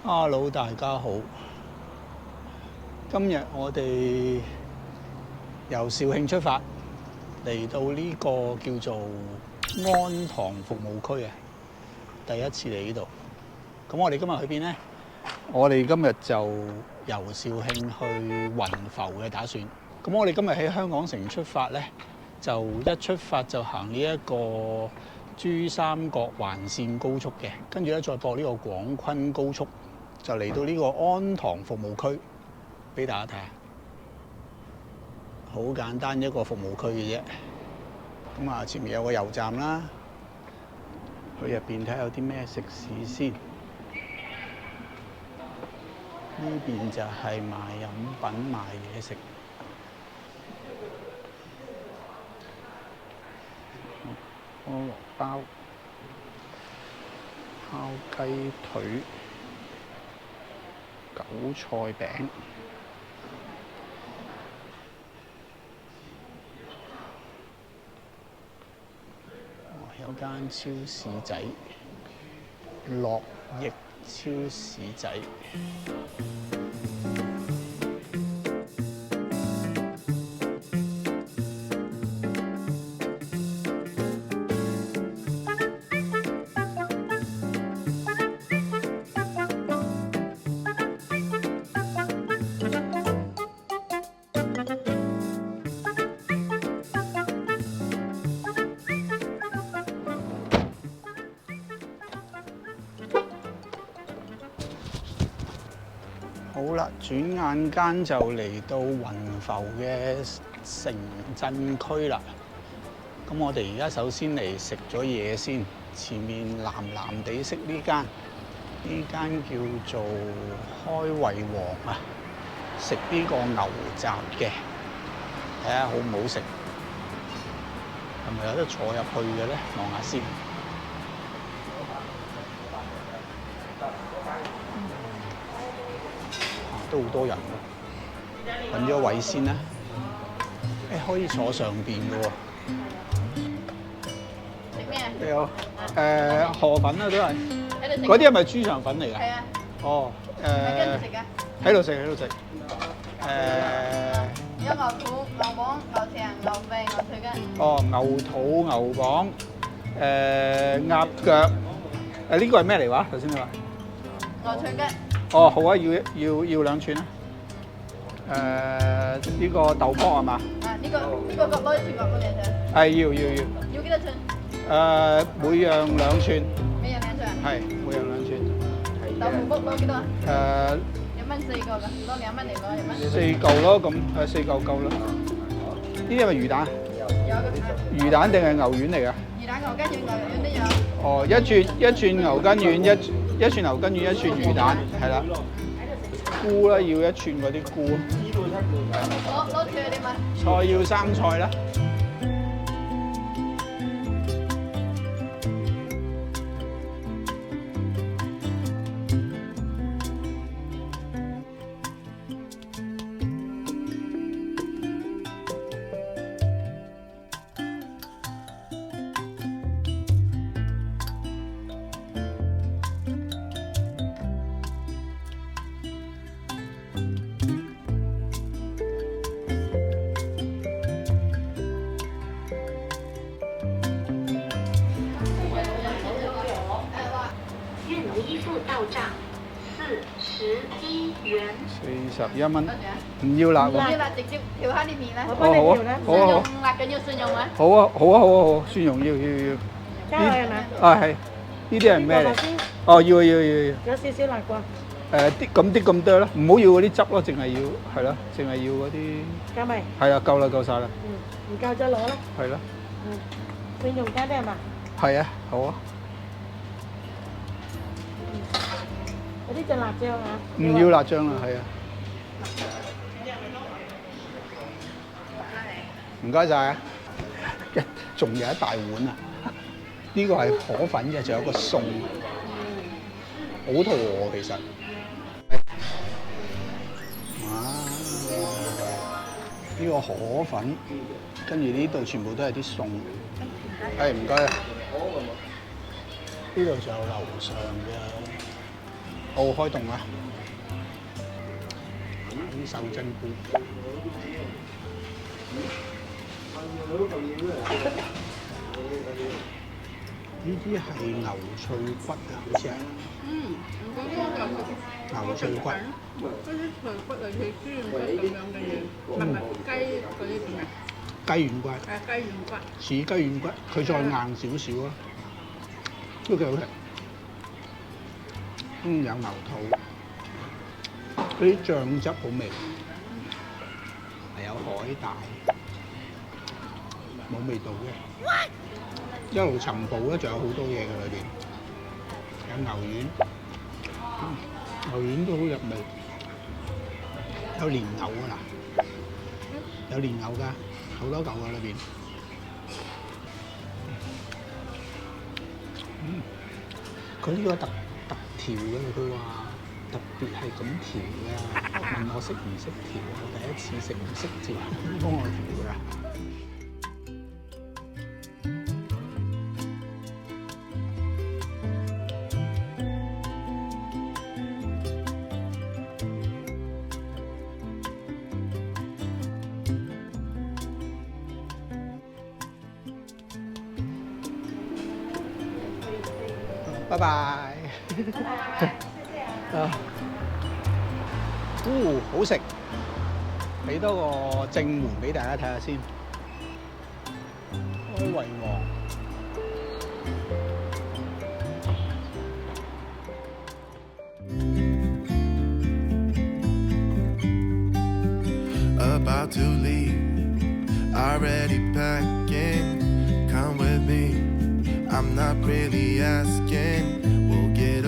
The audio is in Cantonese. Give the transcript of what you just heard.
Hello， 大家好。今日我哋由肇慶出發，嚟到呢個叫做安塘服務區啊，第一次嚟呢度。咁我哋今日去邊呢？我哋今日就由肇慶去雲浮嘅打算。咁我哋今日喺香港城出發呢，就一出發就行呢一個珠三角環線高速嘅，跟住咧再駁呢個廣昆高速，就嚟到呢個安塘服務區，俾大家睇下。好簡單一個服務區嘅啫。咁啊，前面有個油站啦，去入邊睇下有啲咩食肆先。呢邊就係賣飲品、賣嘢食。菠蘿包、烤雞腿、韭菜餅。有間超市仔，樂益超市仔。好啦，轉眼間就嚟到雲浮嘅城鎮區啦。咁我哋而家首先嚟食咗嘢先。前面藍藍地色呢間叫做開胃王啊，食呢個牛雜嘅，睇下好唔好食，係咪有得坐入去嘅咧？望下先。都好多人喎，揾咗位先啦。可以坐上邊嘅喎。食咩啊？你好，河粉啊都係。嗰啲係咪豬腸粉嚟㗎？係啊。哦，跟住食㗎。喺度食，喺度食。有牛肚、牛膀、牛腸、牛肺、牛腿筋。哦，牛肚、牛膀，鴨腳。呢個係咩嚟話？頭先你話？牛腿筋。哦，好啊，要2串啦。呢個豆卜係嘛？啊，呢個攞一串過嚟先。係要。要幾多串？每樣2串。每樣2串。係，每樣2串。豆腐卜攞幾多啊？1蚊4個㗎，攞2蚊嚟攞2蚊。4嚿咯，咁4嚿夠啦。呢啲係咪魚蛋？有嘅。魚蛋定係牛丸嚟㗎？魚蛋、牛筋丸、牛丸都有。哦，一串牛筋丸，一串牛筋丸，一串魚蛋，係啦。菇啦，要1串嗰啲菇。攞串你問。菜要生菜啦。41蚊，唔要辣喎。唔要辣，直接調下啲麵啦。我幫你調啦。蒜蓉辣緊要蒜蓉啊。好，蒜蓉要。加落係咪？啊係，呢啲係咩嚟？哦要。有少少辣啩。啲咁多啦，唔好要嗰啲汁咯，淨係要嗰啲。加咪？係啊，夠啦，夠晒啦。唔夠再攞啦。係咯。蒜蓉加啲係嘛？係啊，好啊。有啲就辣醬啊。唔要辣醬啦，係啊。唔該晒啊！仲有一大碗啊！呢個係河粉嘅，仲有個餸，好肚餓其實。呢個河粉，跟住呢度全部都係啲餸。係唔該啊！呢度仲有樓上嘅哦，開動啦！啲手蒸菇，呢啲係牛脆骨啊，好似係。嗰啲就牛脆骨。嗰啲脆骨類似豬軟骨咁樣嘅嘢，唔係雞嗰啲點啊？雞軟骨。係雞軟骨。似雞軟骨，佢再硬少少啊，都幾好食。有牛肚，嗰啲醬汁好味，係有海帶，冇味道嘅。一路尋寶咧，仲有好多嘢嘅裏邊，有牛丸，牛丸都好入味，有蓮藕㗎啦，有蓮藕㗎，好多嚿㗎裏邊。佢呢個特調嘅，佢話特別係咁調嘅。問我識唔識調？我第一次食唔識調，幫我調㗎。拜拜。好食，俾多個正門俾大家睇下先。開胃王。About to leave, already packing. Come with me, I'm not really asking. We'll get